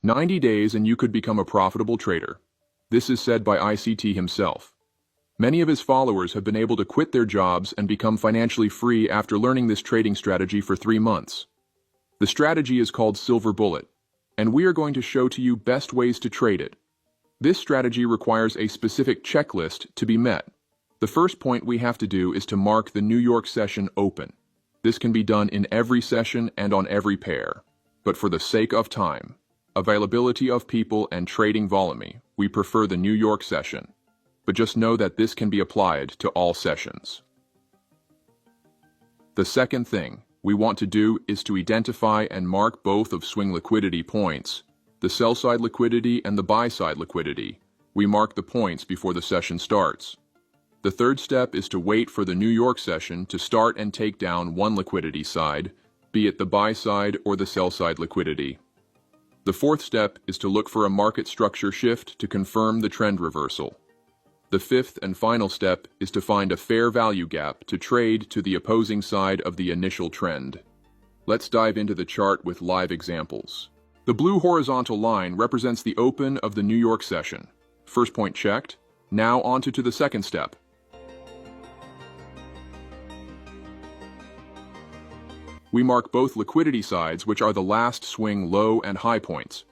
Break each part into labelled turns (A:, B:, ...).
A: 90 days and you could become a profitable trader. This is said by ICT himself. Many of his followers have been able to quit their jobs and become financially free after learning this trading strategy for 3 months. The strategy is called Silver Bullet, and we are going to show to you best ways to trade it. This strategy requires a specific checklist to be met. The first point we have to do is to mark the New York session open. This can be done in every session and on every pair. But for the sake of time, availability of people and trading volume, we prefer the New York session. But just know that this can be applied to all sessions. The second thing we want to do is to identify and mark both of swing liquidity points, the sell side liquidity and the buy side liquidity. We mark the points before the session starts. The third step is to wait for the New York session to start and take down one liquidity side, be it the buy side or the sell side liquidity. The fourth step is to look for a market structure shift to confirm the trend reversal. The fifth and final step is to find a fair value gap to trade to the opposing side of the initial trend. Let's dive into the chart with live examples. The blue horizontal line represents the open of the New York session. First point checked. Now onto the second step. We mark both liquidity sides, which are the last swing low and high points.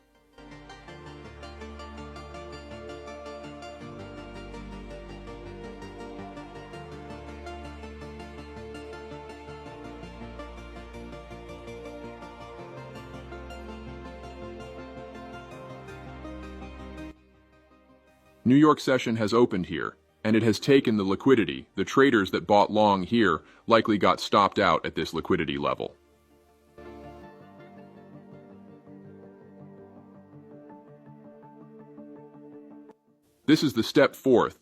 A: New York session has opened here, and it has taken the liquidity. The traders that bought long here likely got stopped out at this liquidity level. This is the step fourth.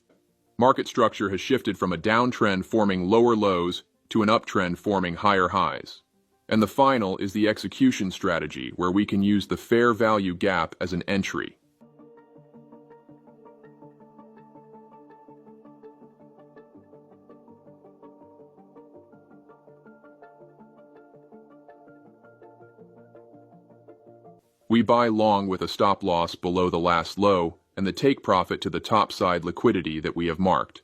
A: Market structure has shifted from a downtrend forming lower lows to an uptrend forming higher highs. And the final is the execution strategy, where we can use the fair value gap as an entry. We buy long with a stop loss below the last low and the take profit to the top side liquidity that we have marked.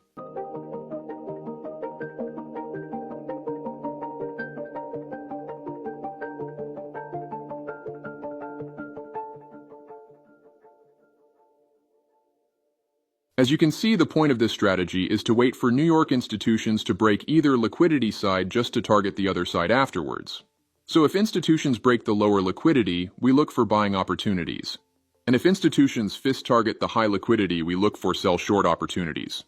A: As you can see, the point of this strategy is to wait for New York institutions to break either liquidity side just to target the other side afterwards. So if institutions break the lower liquidity, we look for buying opportunities. And if institutions fist target the high liquidity, we look for sell short opportunities.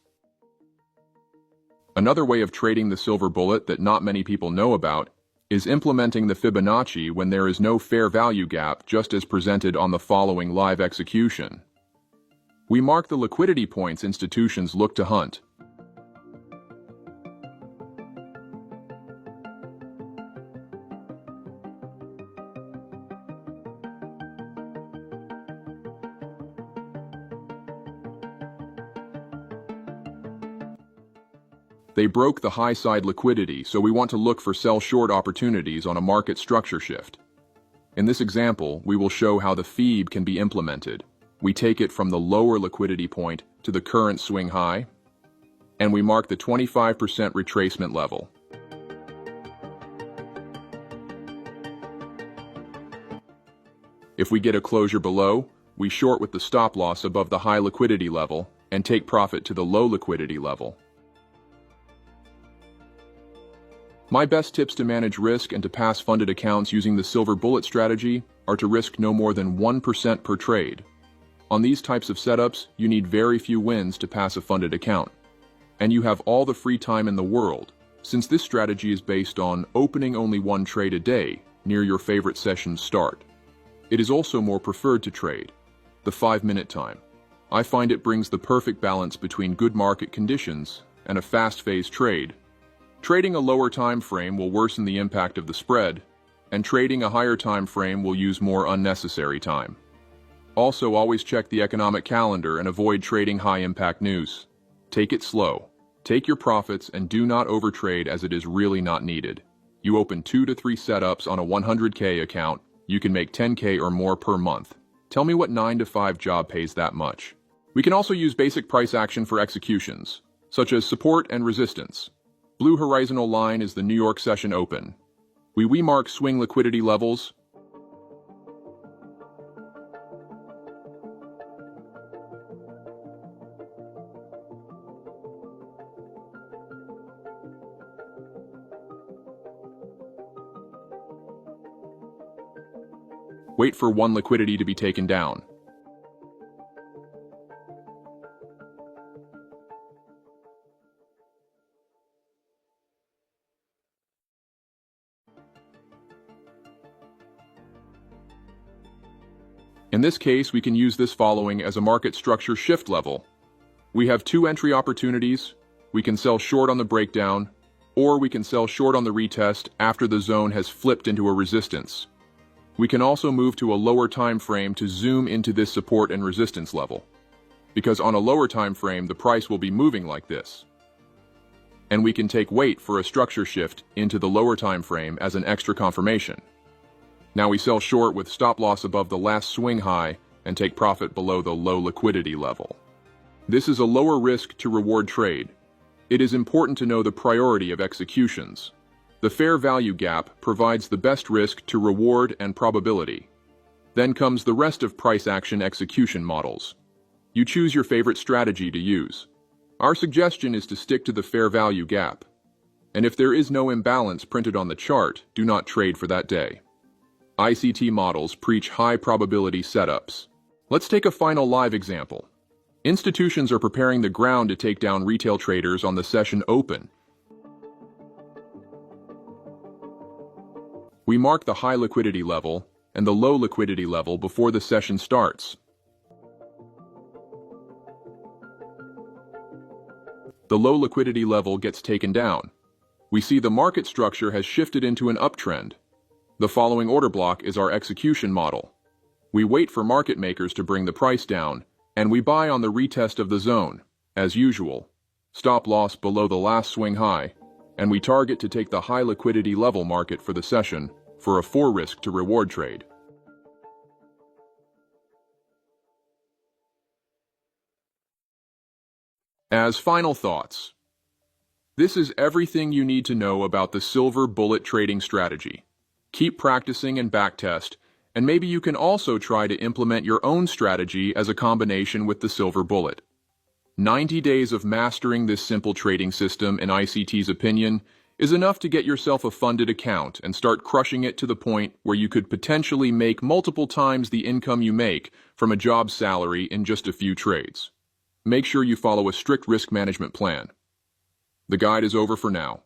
A: Another way of trading the silver bullet that not many people know about is implementing the Fibonacci when there is no fair value gap, just as presented on the following live execution. We mark the liquidity points institutions look to hunt. They broke the high side liquidity, so we want to look for sell short opportunities on a market structure shift. In this example, we will show how the FIB can be implemented. We take it from the lower liquidity point to the current swing high, and we mark the 25% retracement level. If we get a closure below, we short with the stop loss above the high liquidity level and take profit to the low liquidity level. My best tips to manage risk and to pass funded accounts using the silver bullet strategy are to risk no more than 1% per trade. On these types of setups, you need very few wins to pass a funded account. And you have all the free time in the world, since this strategy is based on opening only one trade a day near your favorite session's start. It is also more preferred to trade the 5-minute time. I find it brings the perfect balance between good market conditions and a fast phase trade. Trading a lower time frame will worsen the impact of the spread, and trading a higher time frame will use more unnecessary time. Also, always check the economic calendar and avoid trading high-impact news. Take it slow. Take your profits and do not overtrade, as it is really not needed. You open 2 to 3 setups on a 100K account, you can make 10K or more per month. Tell me what 9-to-5 job pays that much. We can also use basic price action for executions, such as support and resistance. Blue horizontal line is the New York session open. We mark swing liquidity levels. Wait for one liquidity to be taken down. In this case, we can use this following as a market structure shift level. We have two entry opportunities. We can sell short on the breakdown, or we can sell short on the retest after the zone has flipped into a resistance. We can also move to a lower time frame to zoom into this support and resistance level, because on a lower time frame, the price will be moving like this. And we can take wait for a structure shift into the lower time frame as an extra confirmation. Now we sell short with stop loss above the last swing high and take profit below the low liquidity level. This is a lower risk to reward trade. It is important to know the priority of executions. The fair value gap provides the best risk to reward and probability. Then comes the rest of price action execution models. You choose your favorite strategy to use. Our suggestion is to stick to the fair value gap. And if there is no imbalance printed on the chart, do not trade for that day. ICT models preach high probability setups. Let's take a final live example. Institutions are preparing the ground to take down retail traders on the session open. We mark the high liquidity level and the low liquidity level before the session starts. The low liquidity level gets taken down. We see the market structure has shifted into an uptrend. The following order block is our execution model. We wait for market makers to bring the price down, and we buy on the retest of the zone, as usual. Stop loss below the last swing high, and we target to take the high liquidity level market for the session for a 4 risk to reward trade. As final thoughts, this is everything you need to know about the Silver Bullet trading strategy. Keep practicing and backtest, and maybe you can also try to implement your own strategy as a combination with the Silver Bullet. 90 days of mastering this simple trading system, in ICT's opinion, is enough to get yourself a funded account and start crushing it to the point where you could potentially make multiple times the income you make from a job salary in just a few trades. Make sure you follow a strict risk management plan. The guide is over for now.